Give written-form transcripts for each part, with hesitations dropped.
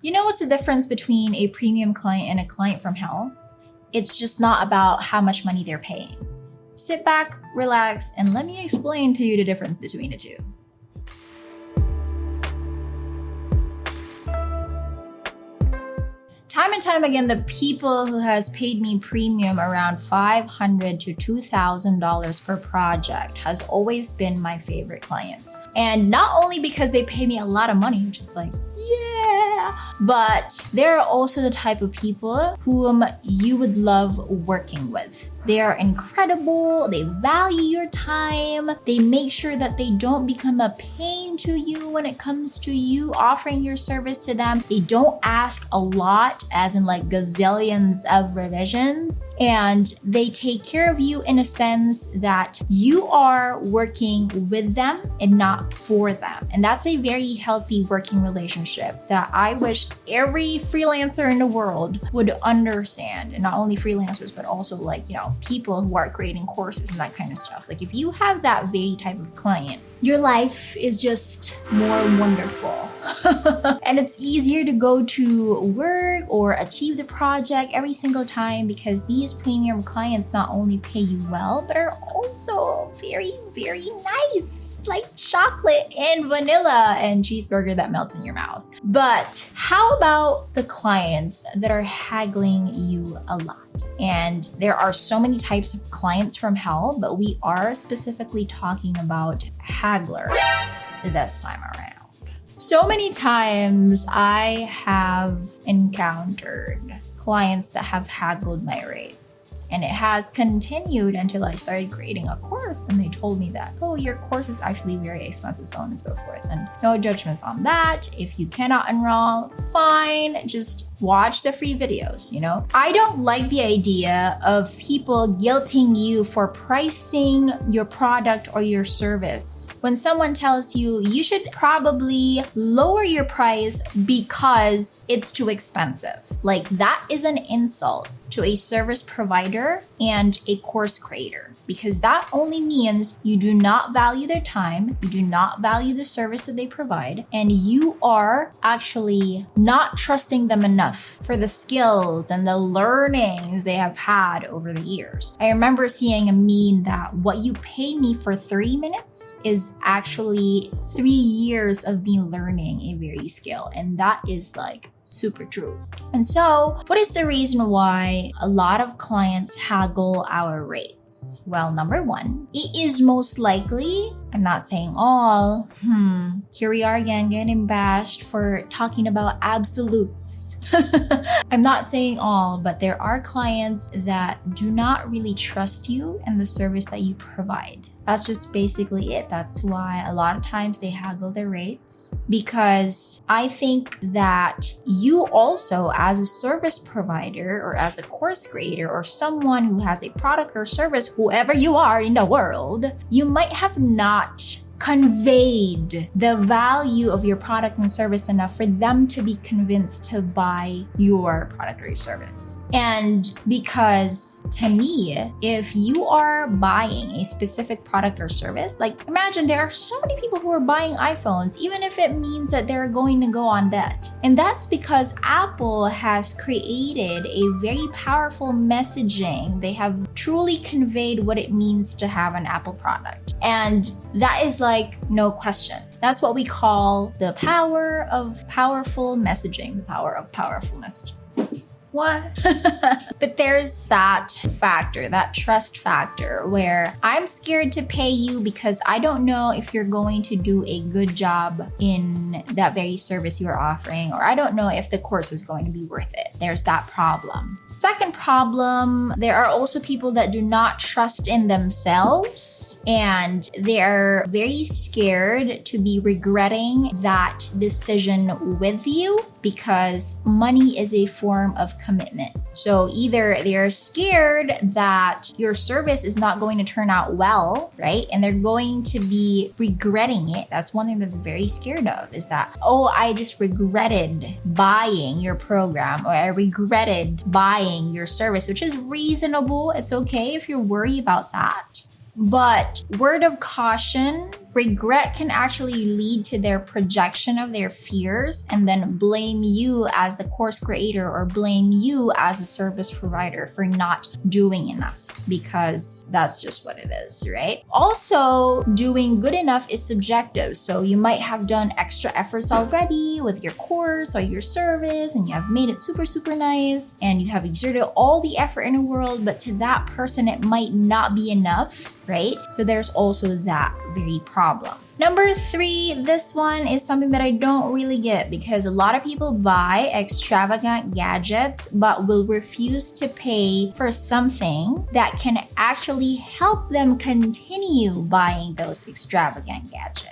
You know what's the difference between a premium client and a client from hell? It's just not about how much money they're paying. Sit back, relax, and let me explain to you the difference between the two. Time and time again, the people who has paid me premium around $500 to $2,000 per project has always been my favorite clients. And not only because they pay me a lot of money, which is like, yeah, but they're also the type of people whom you would love working with. They are incredible, they value your time, they make sure that they don't become a pain to you when it comes to you offering your service to them. They don't ask a lot, as in like gazillions of revisions, and they take care of you in a sense that you are working with them and not for them. And that's a very healthy working relationship that I wish every freelancer in the world would understand. And not only freelancers, but also like, people who are creating courses and that kind of stuff. Like if you have that very type of client, your life is just more wonderful. And it's easier to go to work or achieve the project every single time because these premium clients not only pay you well, but are also very, very nice. Like chocolate and vanilla and cheeseburger that melts in your mouth. But how about the clients that are haggling you a lot? And there are so many types of clients from hell, but we are specifically talking about hagglers this time around. So many times I have encountered clients that have haggled my rates. And it has continued until I started creating a course and they told me that, oh, your course is actually very expensive, so on and so forth. And no judgments on that. If you cannot enroll, fine, just watch the free videos, I don't like the idea of people guilting you for pricing your product or your service. When someone tells you, you should probably lower your price because it's too expensive. Like that is an insult to a service provider and a course creator, because that only means you do not value their time, you do not value the service that they provide, and you are actually not trusting them enough for the skills and the learnings they have had over the years. I remember seeing a meme that what you pay me for 30 minutes is actually 3 years of me learning a very skill, and that is like super true. And so, what is the reason why a lot of clients haggle our rates? Well, number one, it is most likely, I'm not saying all, here we are again getting bashed for talking about absolutes. I'm not saying all, but there are clients that do not really trust you and the service that you provide. That's just basically it. That's why a lot of times they haggle their rates, because I think that you also, as a service provider or as a course creator or someone who has a product or service, whoever you are in the world, you might have not conveyed the value of your product and service enough for them to be convinced to buy your product or your service. And because to me, if you are buying a specific product or service, like imagine there are so many people who are buying iPhones, even if it means that they're going to go on debt. And that's because Apple has created a very powerful messaging. They have truly conveyed what it means to have an Apple product. And that is like no question. That's what we call the power of powerful messaging, the power of powerful messaging. What? But there's that factor, that trust factor, where I'm scared to pay you because I don't know if you're going to do a good job in that very service you're offering, or I don't know if the course is going to be worth it. There's that problem. Second problem, there are also people that do not trust in themselves, and they're very scared to be regretting that decision with you, because money is a form of commitment. So either they're scared that your service is not going to turn out well, right? And they're going to be regretting it. That's one thing that they're very scared of, is that, oh, I just regretted buying your program, or I regretted buying your service, which is reasonable. It's okay if you're worried about that. But word of caution, Regret can actually lead to their projection of their fears and then blame you as the course creator or blame you as a service provider for not doing enough, because that's just what it is, right? Also, doing good enough is subjective. So you might have done extra efforts already with your course or your service, and you have made it super, super nice, and you have exerted all the effort in the world, but to that person, it might not be enough, right? So there's also that very problem. Number 3, this one is something that I don't really get, because a lot of people buy extravagant gadgets but will refuse to pay for something that can actually help them continue buying those extravagant gadgets.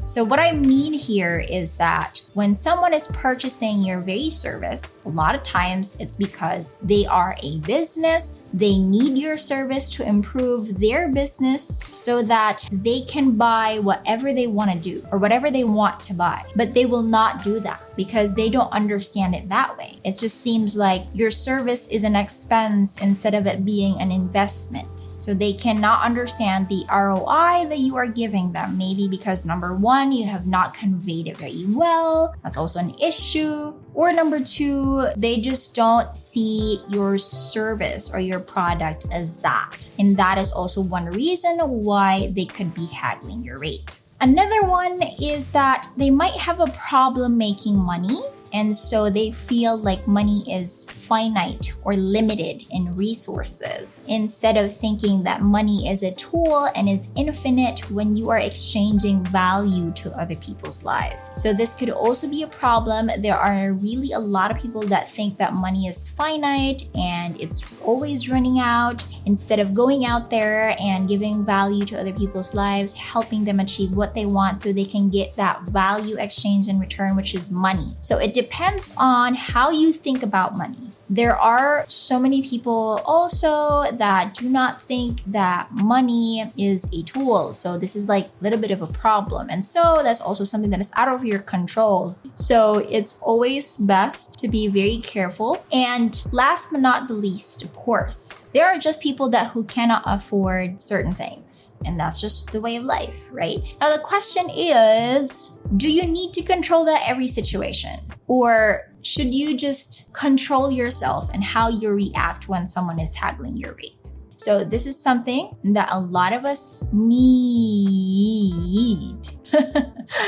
So what I mean here is that when someone is purchasing your very service, a lot of times it's because they are a business. They need your service to improve their business so that they can buy whatever they want to do or whatever they want to buy. But they will not do that because they don't understand it that way. It just seems like your service is an expense instead of it being an investment. So they cannot understand the ROI that you are giving them. Maybe because number 1, you have not conveyed it very well. That's also an issue. Or number 2, they just don't see your service or your product as that. And that is also one reason why they could be haggling your rate. Another one is that they might have a problem making money. And so they feel like money is finite or limited in resources, instead of thinking that money is a tool and is infinite when you are exchanging value to other people's lives. So this could also be a problem. There are really a lot of people that think that money is finite and it's always running out, instead of going out there and giving value to other people's lives, helping them achieve what they want so they can get that value exchange in return, which is money. So it depends on how you think about money. There are so many people also that do not think that money is a tool. So this is like a little bit of a problem. And so that's also something that is out of your control. So it's always best to be very careful. And last but not the least, of course, there are just people who cannot afford certain things. And that's just the way of life, right? Now the question is, do you need to control that every situation? Or should you just control yourself and how you react when someone is haggling your rate? So this is something that a lot of us need.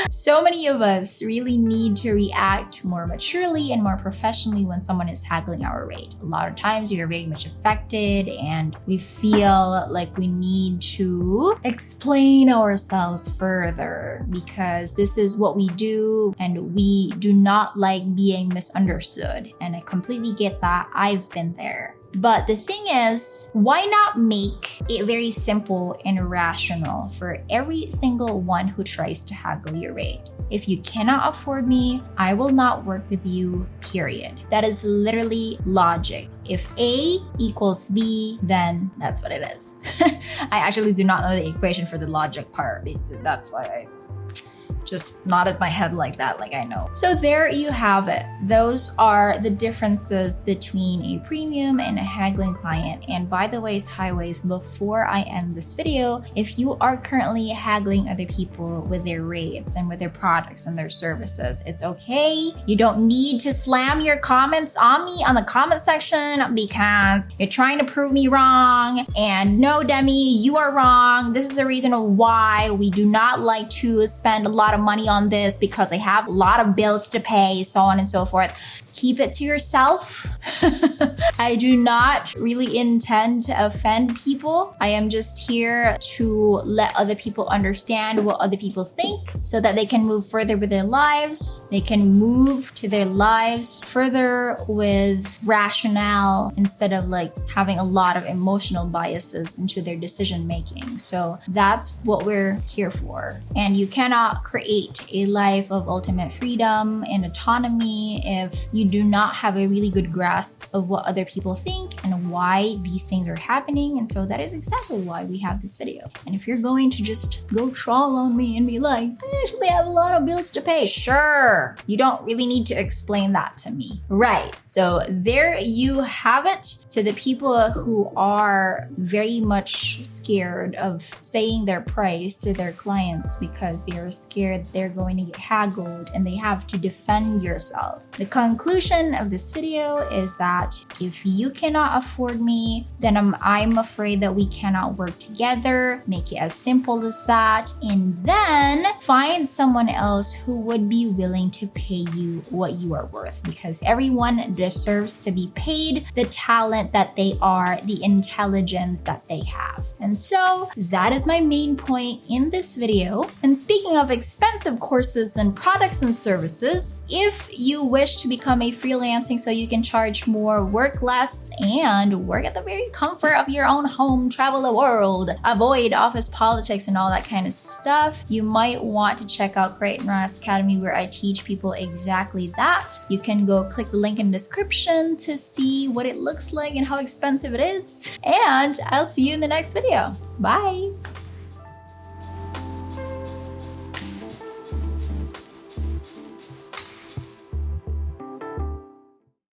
So many of us really need to react more maturely and more professionally when someone is haggling our rate. A lot of times we are very much affected and we feel like we need to explain ourselves further because this is what we do and we do not like being misunderstood. And I completely get that. I've been there. But the thing is, why not make it very simple and rational for every single one who tries to haggle your rate? If you cannot afford me, I will not work with you, period. That is literally logic. If A equals B, then that's what it is. I actually do not know the equation for the logic part. That's why I just nodded my head like that, like I know. So there you have it. Those are the differences between a premium and a haggling client. And by the way, highways, before I end this video, if you are currently haggling other people with their rates and with their products and their services, it's okay. You don't need to slam your comments on me on the comment section because you're trying to prove me wrong. And no, Demi, you are wrong. This is the reason why we do not like to spend a lot of money on this, because I have a lot of bills to pay, so on and so forth. Keep it to yourself. I do not really intend to offend people. I am just here to let other people understand what other people think so that they can move further with their lives. They can move to their lives further with rationale instead of like having a lot of emotional biases into their decision making. So that's what we're here for. And you cannot create create a life of ultimate freedom and autonomy if you do not have a really good grasp of what other people think and why these things are happening. And so that is exactly why we have this video. And if you're going to just go troll on me and be like, I actually have a lot of bills to pay, sure, you don't really need to explain that to me. Right, so there you have it. To the people who are very much scared of saying their price to their clients because they are scared they're going to get haggled and they have to defend yourself. The conclusion of this video is that if you cannot afford me, then I'm afraid that we cannot work together. Make it as simple as that. And then find someone else who would be willing to pay you what you are worth, because everyone deserves to be paid the talent that they are, the intelligence that they have. And so that is my main point in this video. And speaking of expensive courses and products and services, if you wish to become a freelancing so you can charge more, work less, and work at the very comfort of your own home, travel the world, avoid office politics and all that kind of stuff, you might want to check out Create and Rise Academy, where I teach people exactly that. You can go click the link in the description to see what it looks like and how expensive it is. And I'll see you in the next video. Bye.